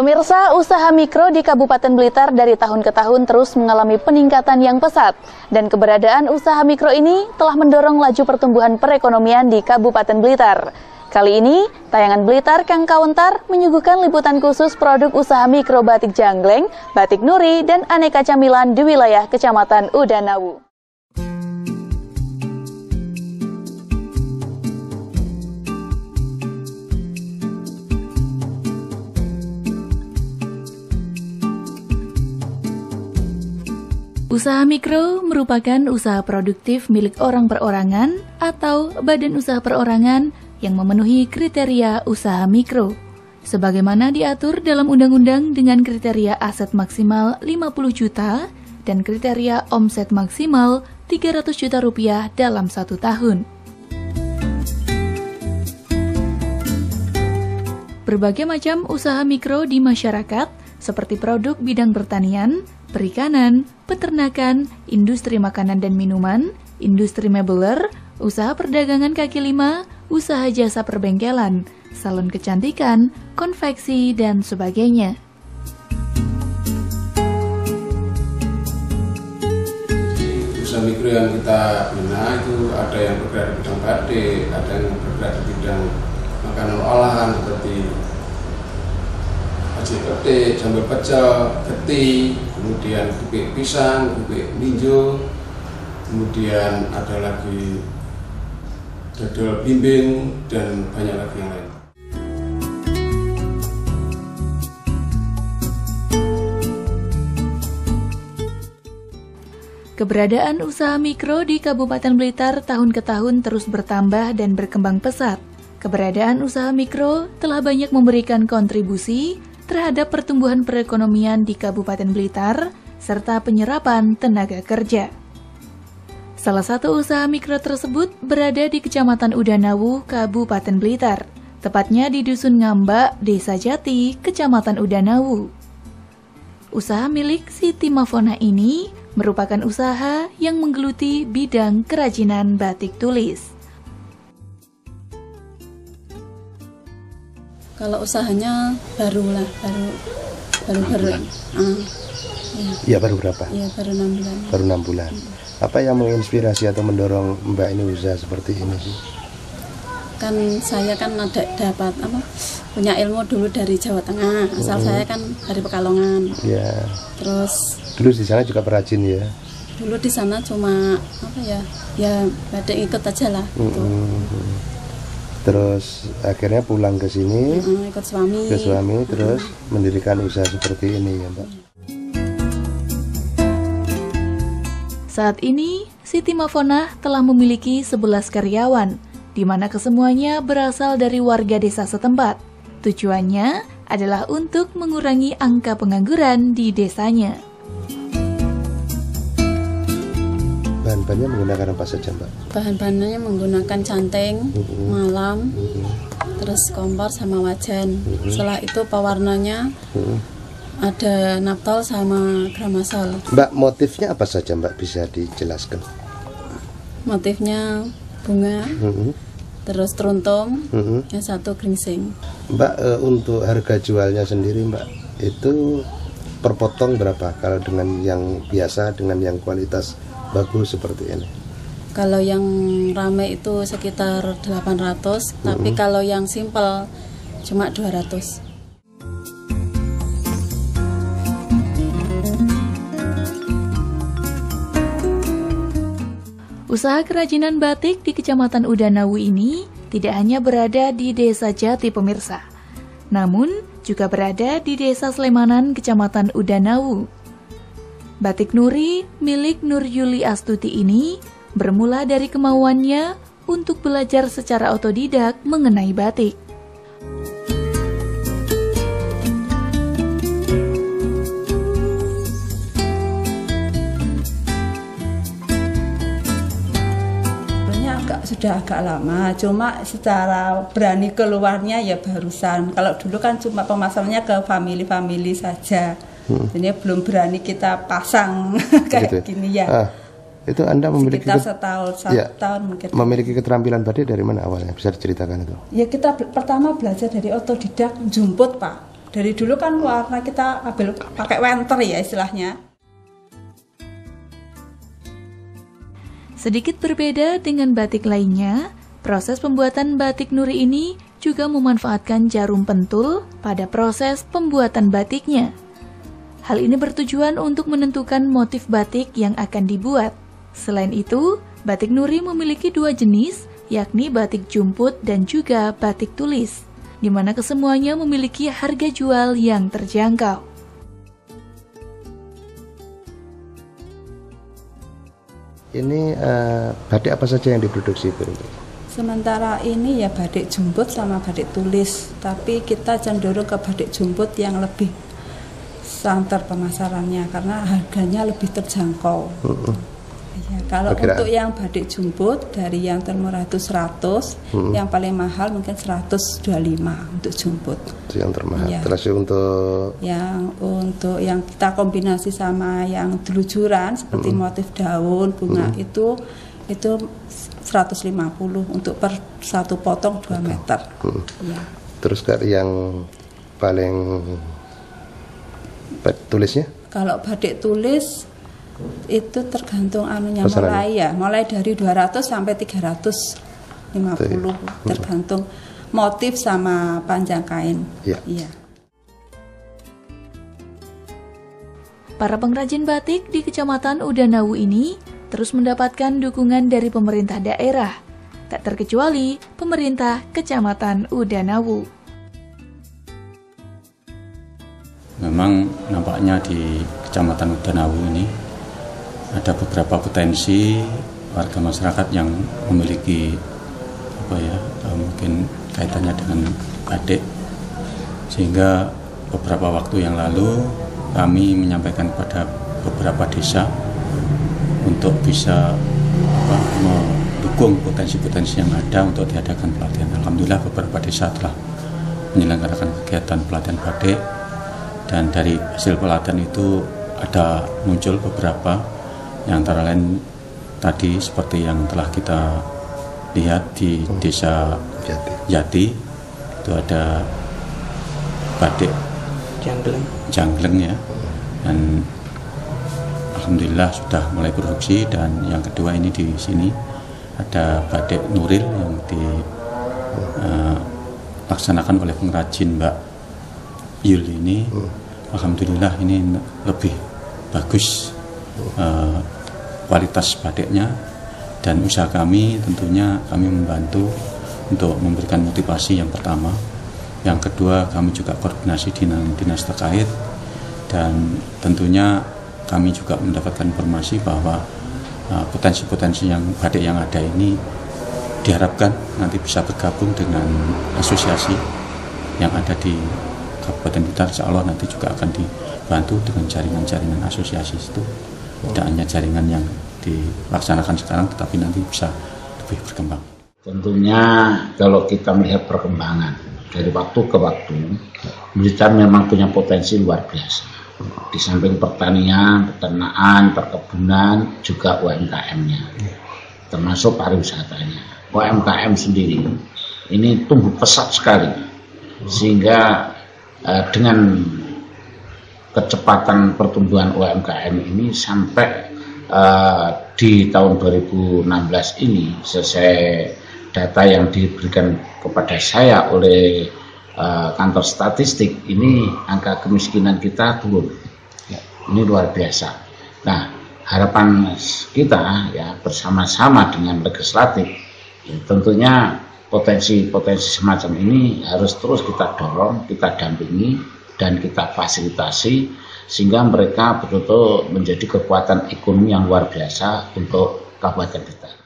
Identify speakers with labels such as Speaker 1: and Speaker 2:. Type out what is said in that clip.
Speaker 1: Pemirsa, usaha mikro di Kabupaten Blitar dari tahun ke tahun terus mengalami peningkatan yang pesat. Dan keberadaan usaha mikro ini telah mendorong laju pertumbuhan perekonomian di Kabupaten Blitar. Kali ini, tayangan Blitar Kang Kawentar menyuguhkan liputan khusus produk usaha mikro batik Janggleng, batik Nuri, dan aneka camilan di wilayah Kecamatan Udanawu. Usaha mikro merupakan usaha produktif milik orang perorangan atau badan usaha perorangan yang memenuhi kriteria usaha mikro, sebagaimana diatur dalam undang-undang dengan kriteria aset maksimal 50 juta dan kriteria omset maksimal 300 juta rupiah dalam 1 tahun. Berbagai macam usaha mikro di masyarakat seperti produk bidang pertanian, perikanan, peternakan, industri makanan dan minuman, industri mebeler, usaha perdagangan kaki lima, usaha jasa perbengkelan, salon kecantikan, konveksi, dan sebagainya.
Speaker 2: Usaha mikro yang kita bina itu ada yang bergerak di bidang batik, ada yang bergerak di bidang makanan olahan seperti aci petik, sambal pecel, geti, kemudian bubuk pisang, bubuk ninjo, kemudian ada lagi dodol bimbing, dan banyak lagi yang lain.
Speaker 1: Keberadaan usaha mikro di Kabupaten Blitar tahun ke tahun terus bertambah dan berkembang pesat. Keberadaan usaha mikro telah banyak memberikan kontribusi terhadap pertumbuhan perekonomian di Kabupaten Blitar, serta penyerapan tenaga kerja. Salah satu usaha mikro tersebut berada di Kecamatan Udanawu, Kabupaten Blitar, tepatnya di Dusun Ngambak, Desa Jati, Kecamatan Udanawu. Usaha milik Siti Mafona ini merupakan usaha yang menggeluti bidang kerajinan batik tulis.
Speaker 3: Kalau usahanya baru.
Speaker 4: Ya baru berapa?
Speaker 3: Ya baru 6 bulan.
Speaker 4: Baru 6 bulan. Apa yang menginspirasi atau mendorong Mbak ini usaha seperti ini sih?
Speaker 3: Kan saya kan dapat punya ilmu dulu dari Jawa Tengah. Asal saya kan dari Pekalongan.
Speaker 4: Ya.
Speaker 3: Terus
Speaker 4: dulu di sana juga perajin ya?
Speaker 3: Dulu di sana cuma ya batik ikut aja lah.
Speaker 4: Terus akhirnya pulang ke sini,
Speaker 3: ikut suami.
Speaker 4: Ke suami, terus mendirikan usaha seperti ini ya Mbak.
Speaker 1: Saat ini, Siti Mafona telah memiliki 11 karyawan, di mana kesemuanya berasal dari warga desa setempat. Tujuannya adalah untuk mengurangi angka pengangguran di desanya.
Speaker 4: Bahan-bahannya menggunakan apa saja Mbak?
Speaker 3: Bahan-bahannya menggunakan canting, malam, terus kompor sama wajan. Setelah itu pewarnanya ada naptol sama gramasol.
Speaker 4: Mbak, motifnya apa saja Mbak, bisa dijelaskan?
Speaker 3: Motifnya bunga, terus teruntum, yang satu geringsing.
Speaker 4: Mbak, untuk harga jualnya sendiri Mbak, itu per potong berapa? Kalau dengan yang biasa, dengan yang kualitas bagus seperti ini?
Speaker 3: Kalau yang rame itu sekitar 800, tapi kalau yang simpel cuma 200.
Speaker 1: Usaha kerajinan batik di Kecamatan Udanawu ini tidak hanya berada di Desa Jati pemirsa, namun juga berada di Desa Slemanan, Kecamatan Udanawu. Batik Nuri milik Nur Yuli Astuti ini bermula dari kemauannya untuk belajar secara otodidak mengenai batik.
Speaker 5: Sudah agak lama, cuma secara berani keluarnya ya barusan. Kalau dulu kan cuma pemasarannya ke family saja. Ini belum berani kita pasang kayak gitu. Gini ya.
Speaker 4: Itu Anda memiliki
Speaker 5: sekitar satu tahun mungkin.
Speaker 4: Memiliki keterampilan batik dari mana awalnya? Bisa diceritakan itu?
Speaker 5: Ya kita pertama belajar dari otodidak, jumput Pak. Dari dulu kan warna kita ambil pakai winter ya istilahnya.
Speaker 1: Sedikit berbeda dengan batik lainnya, proses pembuatan batik Nuri ini juga memanfaatkan jarum pentul pada proses pembuatan batiknya. Hal ini bertujuan untuk menentukan motif batik yang akan dibuat. Selain itu, batik Nuri memiliki 2 jenis, yakni batik jumput dan juga batik tulis, di mana kesemuanya memiliki harga jual yang terjangkau.
Speaker 4: Ini batik apa saja yang diproduksi, Bu?
Speaker 5: Sementara ini ya batik jumput sama batik tulis, tapi kita cenderung ke batik jumput yang lebih santer pemasarannya karena harganya lebih terjangkau. Ya, kalau untuk yang batik jumput dari yang termurah itu 100, yang paling mahal mungkin 125 untuk jumput.
Speaker 4: Itu yang termahal.
Speaker 5: Ya.
Speaker 4: Terus
Speaker 5: untuk yang kita kombinasi sama yang telujuran seperti motif daun, bunga itu 150 untuk per 1 potong 2 meter. Ya.
Speaker 4: Terus yang paling tulisnya?
Speaker 5: Kalau batik tulis itu tergantung anunya, mulai dari 200 sampai 350 tergantung motif sama panjang kain. Iya.
Speaker 1: Para pengrajin batik di Kecamatan Udanawu ini terus mendapatkan dukungan dari pemerintah daerah, tak terkecuali pemerintah Kecamatan Udanawu.
Speaker 6: Memang nampaknya di Kecamatan Udanawu ini ada beberapa potensi warga masyarakat yang memiliki mungkin kaitannya dengan batik, sehingga beberapa waktu yang lalu kami menyampaikan kepada beberapa desa untuk bisa mendukung potensi-potensi yang ada untuk diadakan pelatihan. Alhamdulillah beberapa desa telah menyelenggarakan kegiatan pelatihan batik, dan dari hasil pelatihan itu ada muncul beberapa, yang antara lain tadi seperti yang telah kita lihat di Desa Jati, itu ada batik Jangleng ya, dan alhamdulillah sudah mulai produksi. Dan yang kedua ini di sini ada batik Nuril yang dilaksanakan oleh pengrajin Mbak Yul ini. Alhamdulillah ini lebih bagus kualitas batiknya, dan usaha kami tentunya kami membantu untuk memberikan motivasi yang pertama. Yang kedua, kami juga koordinasi dengan dinas terkait, dan tentunya kami juga mendapatkan informasi bahwa potensi-potensi yang batik yang ada ini diharapkan nanti bisa bergabung dengan asosiasi yang ada di Kabupaten Blitar. Insya Allah nanti juga akan dibantu dengan jaringan-jaringan asosiasi itu. Tidak hanya jaringan yang dilaksanakan sekarang, tetapi nanti bisa lebih berkembang.
Speaker 7: Tentunya kalau kita melihat perkembangan dari waktu ke waktu, Blitar memang punya potensi luar biasa. Di samping pertanian, peternakan, perkebunan, juga UMKM-nya, termasuk pariwisatanya. UMKM sendiri ini tumbuh pesat sekali, sehingga dengan kecepatan pertumbuhan UMKM ini sampai di tahun 2016 ini, sesuai data yang diberikan kepada saya oleh kantor statistik, ini angka kemiskinan kita turun. Ini luar biasa. Nah, harapan kita ya bersama-sama dengan legislatif, ya, tentunya potensi-potensi semacam ini harus terus kita dorong, kita dampingi, dan kita fasilitasi, sehingga mereka betul-betul menjadi kekuatan ekonomi yang luar biasa untuk Kabupaten Blitar.